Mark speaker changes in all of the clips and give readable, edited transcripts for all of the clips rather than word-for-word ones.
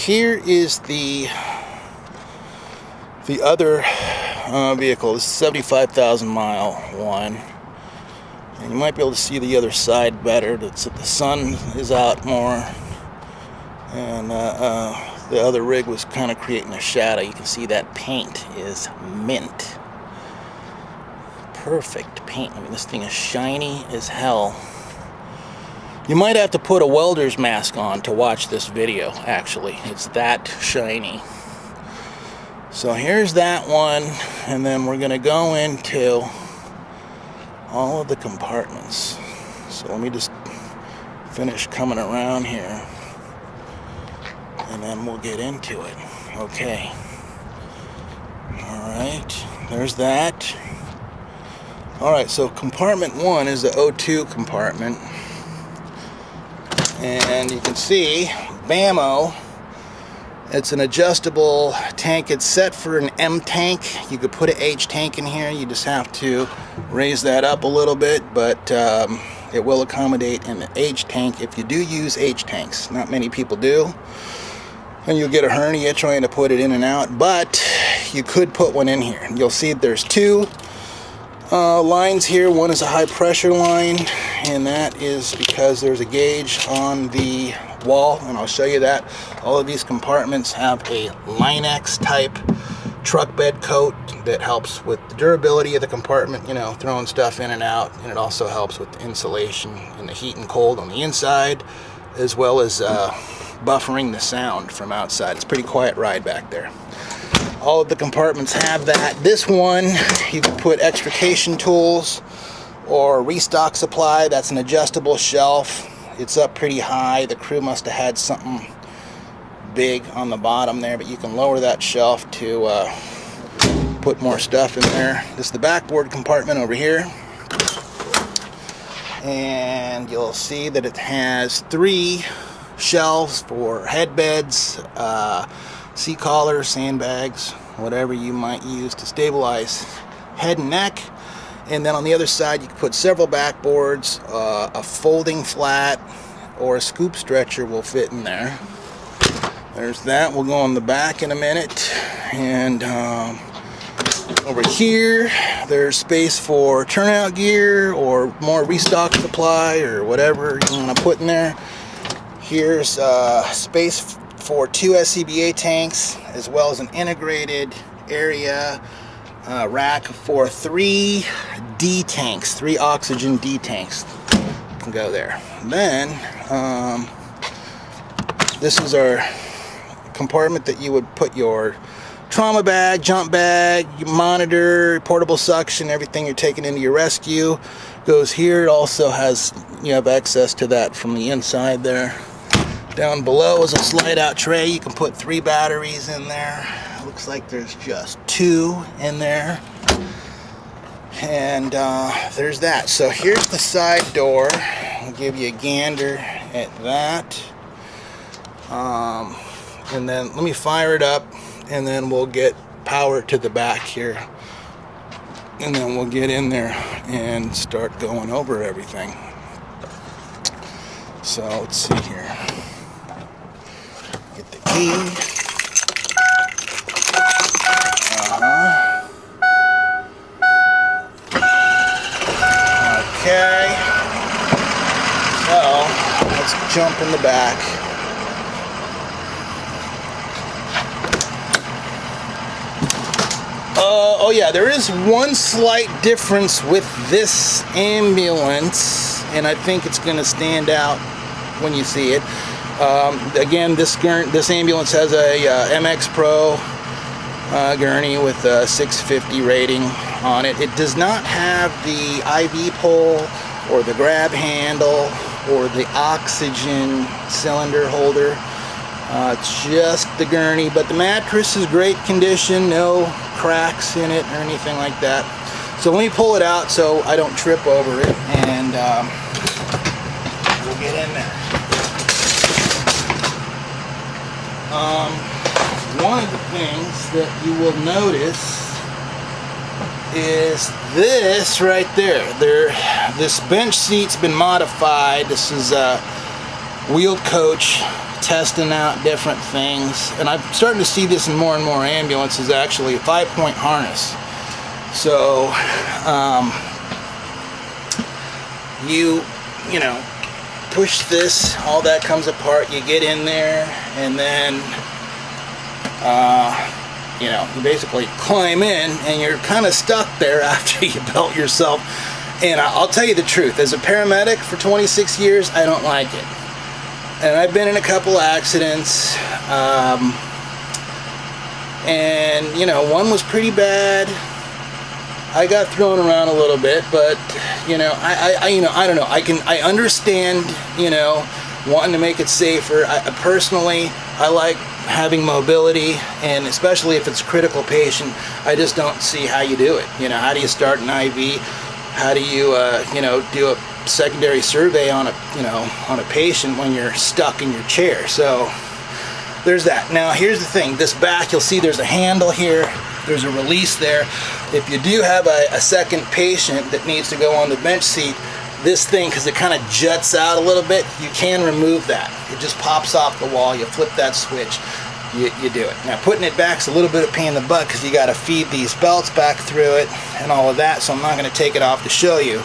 Speaker 1: here is the other vehicle. This is 75,000 mile one, and you might be able to see the other side better. The sun is out more, and the other rig was kind of creating a shadow. You can see that paint is mint. Perfect paint. I mean, this thing is shiny as hell. You might have to put a welder's mask on to watch this video, actually. It's that shiny. So here's that one, and then we're going to go into all of the compartments. So let me just finish coming around here, and then we'll get into it. Okay. Alright, there's that. Alright, so compartment 1 is the O2 compartment. And you can see, BAMO, it's an adjustable tank. It's set for an M tank. You could put an H tank in here. You just have to raise that up a little bit, but it will accommodate an H tank if you do use H tanks. Not many people do. And you'll get a hernia trying to put it in and out, but you could put one in here. You'll see there's two lines here. One is a high pressure line, and that is because there's a gauge on the wall, and I'll show you that. All of these compartments have a Line-X type truck bed coat that helps with the durability of the compartment, you know, throwing stuff in and out, and it also helps with the insulation and the heat and cold on the inside, as well as buffering the sound from outside. It's a pretty quiet ride back there. All of the compartments have that. This one, you can put extrication tools or restock supply. That's an adjustable shelf. It's up pretty high. The crew must have had something big on the bottom there, but you can lower that shelf to put more stuff in there. This is the backboard compartment over here. And you'll see that it has 3 shelves for headbeds, seat collars, sandbags, whatever you might use to stabilize head and neck. And then on the other side, you can put several backboards. A folding flat or a scoop stretcher will fit in there. There's that. We'll go on the back in a minute. And over here, there's space for turnout gear or more restock supply or whatever you want to put in there. Here's space for 2 SCBA tanks, as well as an integrated area rack for 3 D tanks, 3 oxygen D tanks can go there. Then this is our compartment that you would put your trauma bag, jump bag, your monitor, portable suction, everything you're taking into your rescue goes here. It also has, you have access to that from the inside there. Down below is a slide out tray. You can put 3 batteries in there. Looks like there's just 2 in there. And there's that. So here's the side door. I'll give you a gander at that. And then let me fire it up, and then we'll get power to the back here. And then we'll get in there and start going over everything. So let's see here. Get the key. Okay. So let's jump in the back. Oh yeah, there is one slight difference with this ambulance, and I think it's going to stand out when you see it. Again, this ambulance has a MX Pro gurney with a 650 rating on it. It does not have the IV pole or the grab handle or the oxygen cylinder holder. It's just the gurney, but the mattress is great condition, no cracks in it or anything like that. So let me pull it out so I don't trip over it, and we'll get in there. One of the things that you will notice is this right there. This bench seat's been modified. This is wheeled coach, testing out different things, and I'm starting to see this in more and more ambulances, actually a 5-point harness. So you know, push this, all that comes apart, you get in there, and then you know, you basically climb in, and you're kind of stuck there after you belt yourself. And I'll tell you the truth, as a paramedic for 26 years, I don't like it. And I've been in a couple accidents, and you know, one was pretty bad. I got thrown around a little bit, but you know, I don't know. I understand, you know, wanting to make it safer. Personally, I like having mobility, and especially if it's a critical patient, I just don't see how you do it. You know, how do you start an IV? How do you, you know, do a secondary survey on a patient when you're stuck in your chair? So there's that. Now here's the thing. This back, you'll see there's a handle here. There's a release there. If you do have a second patient that needs to go on the bench seat, this thing, because it kind of juts out a little bit, you can remove that. It just pops off the wall. You flip that switch, you do it. Now putting it back is a little bit of pain in the butt because you got to feed these belts back through it and all of that, so I'm not going to take it off to show you.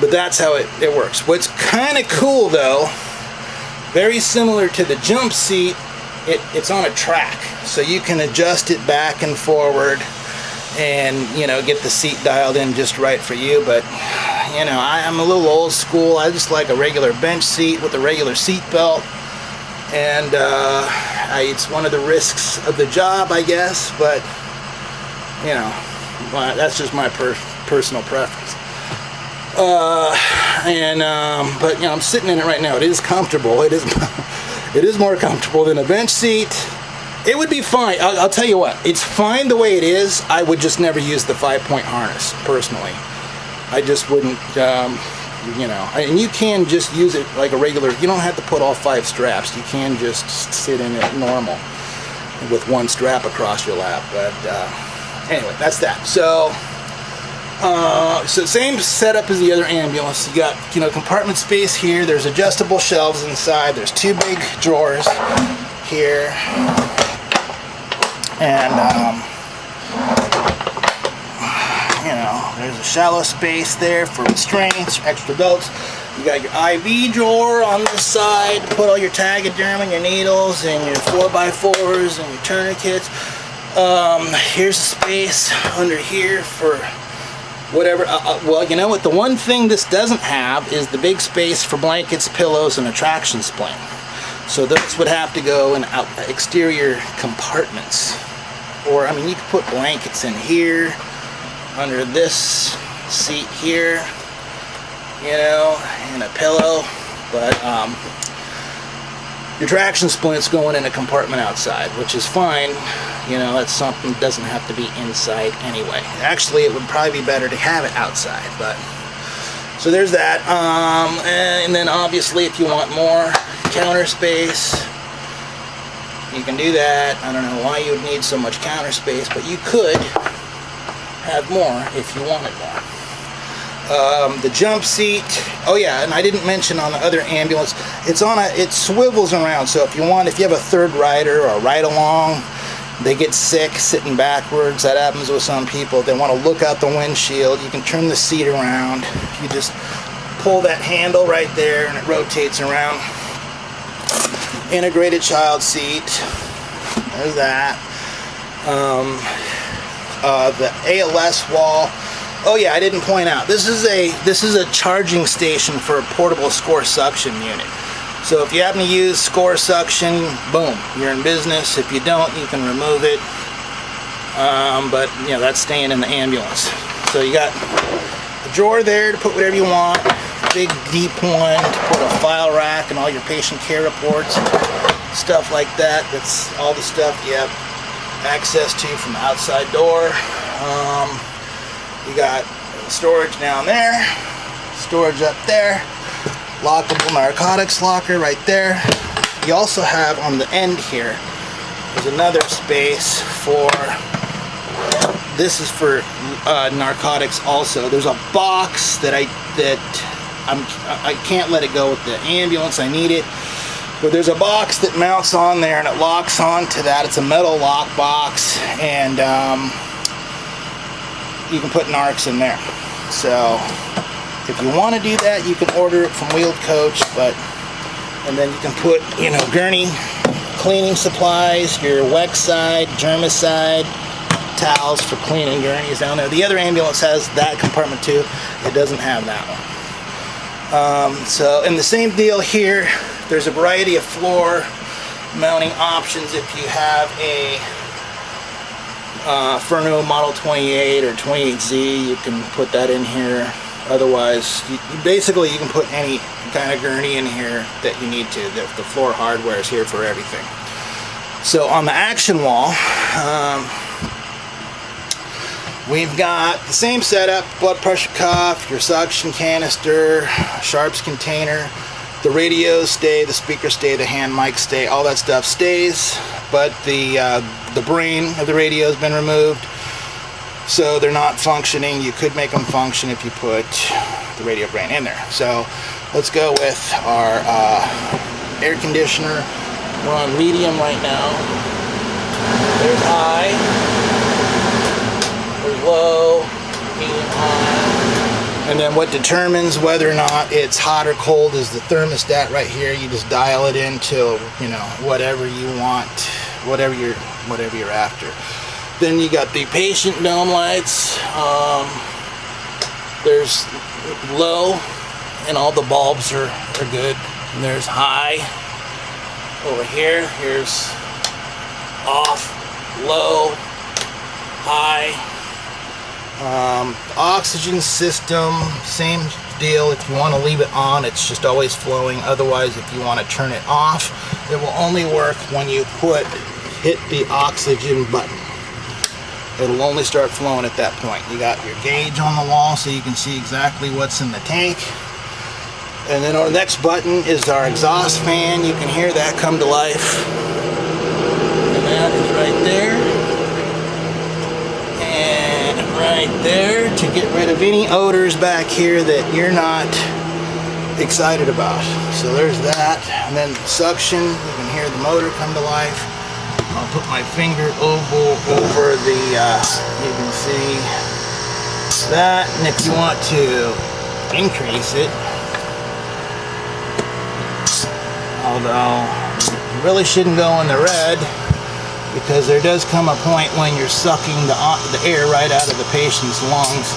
Speaker 1: But that's how it works. What's kind of cool though, very similar to the jump seat, it's on a track, so you can adjust it back and forward and, you know, get the seat dialed in just right for you. But you know, I'm a little old school. I just like a regular bench seat with a regular seat belt, and it's one of the risks of the job, I guess, but you know, that's just my personal preference. But you know, I'm sitting in it right now. It is comfortable. It is more comfortable than a bench seat. It would be fine. I'll tell you what, it's fine the way it is. I would just never use the 5-point harness personally. I just wouldn't, you know, and you can just use it like a regular, you don't have to put all 5 straps. You can just sit in it normal with one strap across your lap. But anyway, that's that. So same setup as the other ambulance. You got, you know, compartment space here. There's adjustable shelves inside. There's 2 big drawers here. And, you know, there's a shallow space there for restraints, extra belts. You got your IV drawer on this side to put all your Tegaderm and your needles and your 4x4s and your tourniquets. Here's a space under here for whatever. Well, you know what? The one thing this doesn't have is the big space for blankets, pillows, and a traction spring. So those would have to go in exterior compartments. Or, I mean, you could put blankets in here, under this seat here, you know, and a pillow. But your traction splint's going in a compartment outside, which is fine. You know, that's something that doesn't have to be inside anyway. Actually, it would probably be better to have it outside. But so there's that. And then obviously, if you want more counter space, you can do that. I don't know why you would need so much counter space, but you could have more if you wanted more. The jump seat, oh yeah, and I didn't mention on the other ambulance, it swivels around. So if you have a third rider or a ride along, they get sick sitting backwards. That happens with some people. They want to look out the windshield. You can turn the seat around. You just pull that handle right there and it rotates around. Integrated child seat. There's that. The ALS wall. Oh yeah, I didn't point out. This is a charging station for a portable score suction unit. So if you happen to use score suction, boom, you're in business. If you don't, you can remove it. But you know, that's staying in the ambulance. So you got a drawer there to put whatever you want. Big deep one to put a file rack and all your patient care reports, stuff like that. That's all the stuff you have access to from the outside door. You got storage down there, storage up there, lockable narcotics locker right there. You also have on the end here, there's another space for, this is for narcotics also. There's a box that I can't let it go with the ambulance. I need it. But there's a box that mounts on there and it locks onto that. It's a metal lock box, and you can put narcs in there. So if you want to do that, you can order it from Wheeled Coach, and then you can put, you know, gurney cleaning supplies, your Wexide, germicide, towels for cleaning gurneys down there. The other ambulance has that compartment too. It doesn't have that one. So, and the same deal here. There's a variety of floor mounting options. If you have a Furno Model 28 or 28Z, you can put that in here. Otherwise, basically you can put any kind of gurney in here that you need to. The floor hardware is here for everything. So on the action wall, we've got the same setup: blood pressure cuff, your suction canister, Sharps container. The radios stay, the speakers stay, the hand mic stay, all that stuff stays, but the brain of the radio has been removed, so they're not functioning. You could make them function if you put the radio brain in there. So let's go with our air conditioner. We're on medium right now. There's high, there's low, medium, high. And then what determines whether or not it's hot or cold is the thermostat right here. You just dial it into, you know, whatever you want, whatever you're after. Then you got the patient dome lights. There's low, and all the bulbs are good. And there's high over here. Here's off, low, high. Oxygen system, same deal. If you want to leave it on, it's just always flowing. Otherwise, if you want to turn it off, it will only work when you hit the oxygen button. It'll only start flowing at that point. You got your gauge on the wall so you can see exactly what's in the tank. And then our next button is our exhaust fan. You can hear that come to life. And that is right there. Right there to get rid of any odors back here that you're not excited about. So there's that. And then suction, you can hear the motor come to life. I'll put my finger over the, you can see that. And if you want to increase it, although you really shouldn't go in the red, because there does come a point when you're sucking the air right out of the patient's lungs.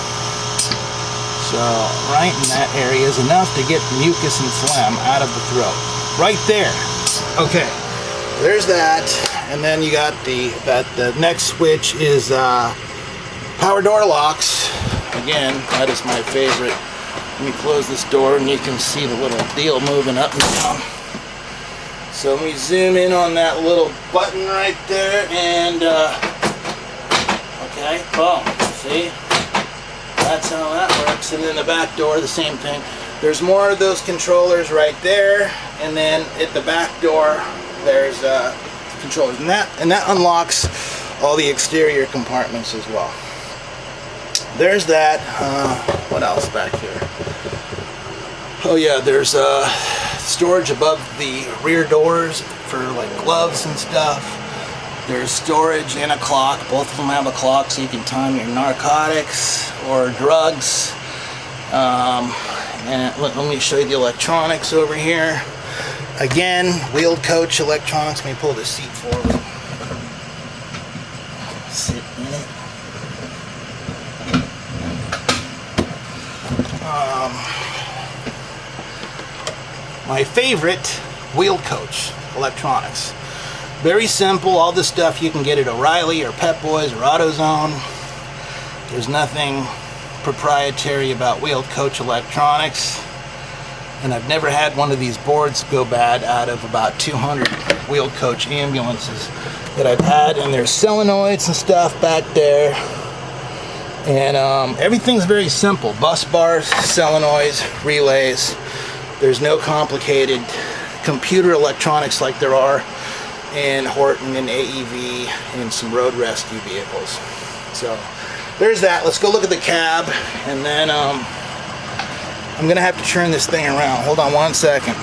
Speaker 1: So right in that area is enough to get mucus and phlegm out of the throat. Right there. Okay, there's that. And then you got the next switch is power door locks. Again, that is my favorite. Let me close this door and you can see the little deal moving up and down. So let me zoom in on that little button right there, and okay, boom, see? That's how that works. And then the back door, the same thing. There's more of those controllers right there, and then at the back door, there's controllers. And that unlocks all the exterior compartments as well. There's that. What else back here? Oh yeah, there's storage above the rear doors for like gloves and stuff. There's storage and a clock. Both of them have a clock so you can time your narcotics or drugs. And let me show you the electronics over here. Again, Wheeled Coach electronics. Let me pull the seat forward. Sit in it. My favorite, Wheeled Coach electronics. Very simple. All this stuff you can get at O'Reilly or Pep Boys or AutoZone. There's nothing proprietary about Wheeled Coach electronics. And I've never had one of these boards go bad out of about 200 Wheeled Coach ambulances that I've had. And there's solenoids and stuff back there. And everything's very simple. Bus bars, solenoids, relays. There's no complicated computer electronics like there are in Horton and AEV and some road rescue vehicles. So there's that. Let's go look at the cab, and then I'm gonna have to turn this thing around. Hold on one second.